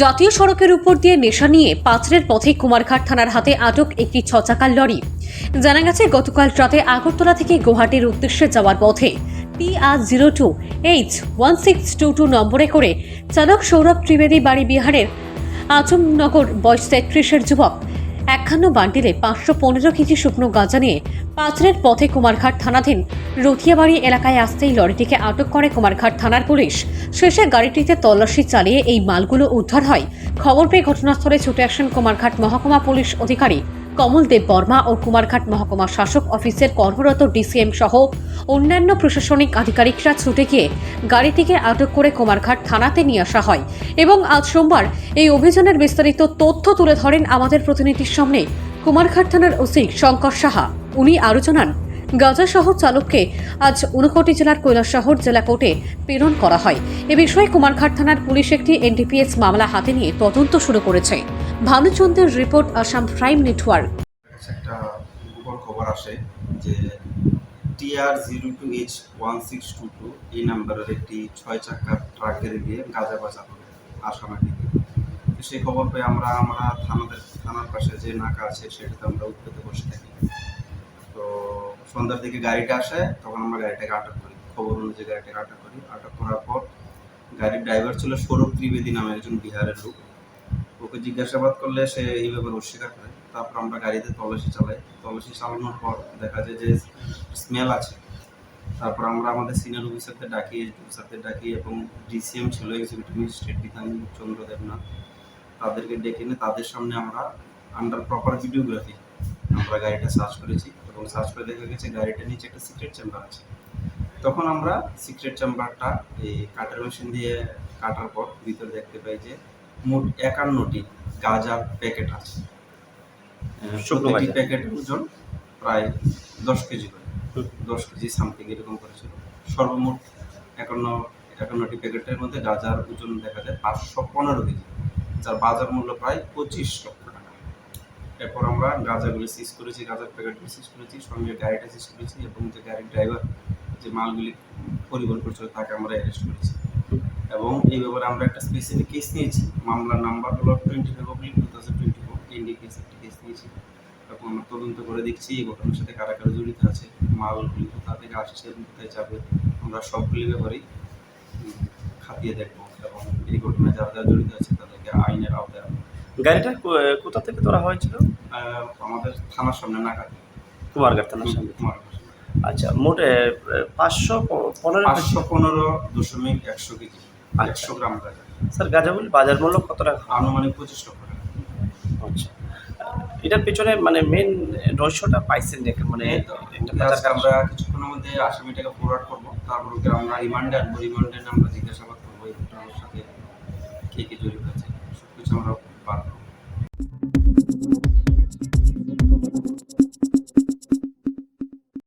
জাতীয় সড়কের উপর দিয়ে নেশা নিয়ে পাঁচরের পথে কুমারঘাট থানার হাতে আটক একটি 6 চাকার লরি। জানা গেছে গতকাল রাতে আগরতলা থেকে গুয়াহাটির উদ্দেশ্যে যাওয়ার পথে PR02H1622 নম্বরে করে চালক সৌরভ ত্রিবেদী বাড়ি বিহারের আচমনগর বয়স 33-এর যুবক 51 বান্ডিলে 515 কেজি শুকনো গাঁজা নিয়ে পাঁচরের পথে কুমারঘাট থানাধীন রথিয়াবাড়ি এলাকায় আসতেই লরিটিকে আটক করে কুমারঘাট থানার পুলিশ। শেষে গাড়িটিতে তল্লাশি চালিয়ে এই মালগুলো উদ্ধার হয়। খবর পেয়ে ঘটনাস্থলে ছুটে আসেন কুমারঘাট মহকুমা পুলিশ অধিকারী কমল দেব বর্মা ও কুমারঘাট মহকুমা শাসক অফিসের কর্মরত ডিসিএম সহ অন্যান্য প্রশাসনিক আধিকারিকরা ছুটে গিয়ে গাড়িটিকে আটক করে কুমারঘাট থানাতে নিয়ে আসা হয় এবং আজ সোমবার এই অভিযানের বিস্তারিত তথ্য তুলে ধরেন আমাদের প্রতিনিধির সামনে কুমারঘাট থানার ওসি শঙ্কর সাহা। উনি আরও জানান, গাঁজা সহ চালককে আজ ঊনকোটি জেলার কৈলাসহর জেলা কোর্টে প্রেরণ করা হয়। এ বিষয়ে কুমারঘাট থানার পুলিশ একটি এনডিপিএস মামলা হাতে নিয়ে তদন্ত শুরু করেছে। ভানুচন্দ্রের রিপোর্ট, আসাম প্রাইম নেটওয়ার্ক। একটা গোপন খবর আসে যে TR02H1622 এই নাম্বারের একটি 6 চাকার ট্রাকের দিয়ে গাঁজা বাজার হবে আসামের দিকে। তো সেই খবর পেয়ে আমরা থানার পাশে যে নাকা আছে সেটাতে আমরা উৎপেতে বসে থাকি। তো সন্ধ্যার দিকে গাড়িটা আসে, তখন আমরা গাড়িটাকে আটক করি। খবর অনুযায়ী গাড়িটাকে আটক করি। আটক করার পর গাড়ির ড্রাইভার ছিল সৌরভ ত্রিবেদী নামে একজন বিহারের লোক। ওকে জিজ্ঞাসাবাদ করলে সে এই ব্যাপারে অস্বীকার করে। তারপর আমরা গাড়িতে তল্লাশি চালাই। তল্লাশি চালানোর পর দেখা যায় যে স্মেল আছে। তারপর আমরা আমাদের সিনিয়র অফিসারদের ডাকি এবং ডিসিএম ছিল এক্সিকিউটিভ ম্যাজিস্ট্রেট বিধান চন্দ্র দেবনাথ, তাদেরকে ডেকে এনে তাদের সামনে আমরা আন্ডার প্রপার ভিডিওগ্রাফি আমরা গাড়িটা সার্চ করেছি এবং সার্চ করে দেখা গেছে গাড়িটার নিচে একটা সিক্রেট চেম্বার আছে। তখন আমরা সিক্রেট চেম্বারটা এই কাটার মেশিন দিয়ে কাটার পর ভিতরে দেখতে পাই যে মোট 51টি গাঁজার প্যাকেট আছে। প্রতিটি প্যাকেটের ওজন প্রায় 10 কেজি করে, 10 কেজি সামথিং এরকম করেছিল। সর্বমোট 51টি প্যাকেটের মধ্যে গাঁজার ওজন দেখা যায় 515 কেজি, যার বাজার মূল্য প্রায় 25 লক্ষ টাকা। এরপর আমরা গাঁজাগুলি সিজ করেছি, গাঁজার প্যাকেটগুলি সিজ করেছি, সঙ্গে গাড়িটা সিজ করেছি এবং যে গাড়ির ড্রাইভার যে মালগুলি পরিবহন করছিল তাকে আমরা অ্যারেস্ট করেছি। এবং এই ব্যাপারে আমরা একটা স্পেসিফিক কেস নিয়েছি। মামলার নাম্বার হলো 25/2024 এনডিপিএস একটি কেস নিয়েছি এবং আমরা তদন্ত করে দেখছি এই ঘটনার সাথে কারা কারা জড়িত আছে, মালগুলি কোথা থেকে আসছে এবং কোথায় যাবে, আমরা সবগুলি ব্যাপারেই খাতিয়ে দেখবো এবং এই ঘটনায় যারা যারা জড়িত আছে তাদেরকে আইনের আওতায় আনবো। গাড়িটা কোথা থেকে ধরা হয়েছিল? আমাদের থানার সামনে নাকা, কুমারঘাট থানার সামনে। আচ্ছা, মোট 515.100 কেজি, 100 গ্রাম গাঁজা। স্যার, গাঁজা বলি বাজার মূল্য কত টাকা? আনুমানিক 25 লক্ষ টাকা। আচ্ছা, এটার পেছনে মানে মেন রহস্যটা পাইছেন দেখে মানে আমরা কিছুক্ষণের মধ্যে আসামিটাকে ফরওয়ার্ড করবো, তারপর আমরা রিমান্ডে আনবো। রিমান্ডে আমরা জিজ্ঞাসাবাদ করবো এই ঘটনার সাথে কে কে জড়িত আছে, সবকিছু আমরা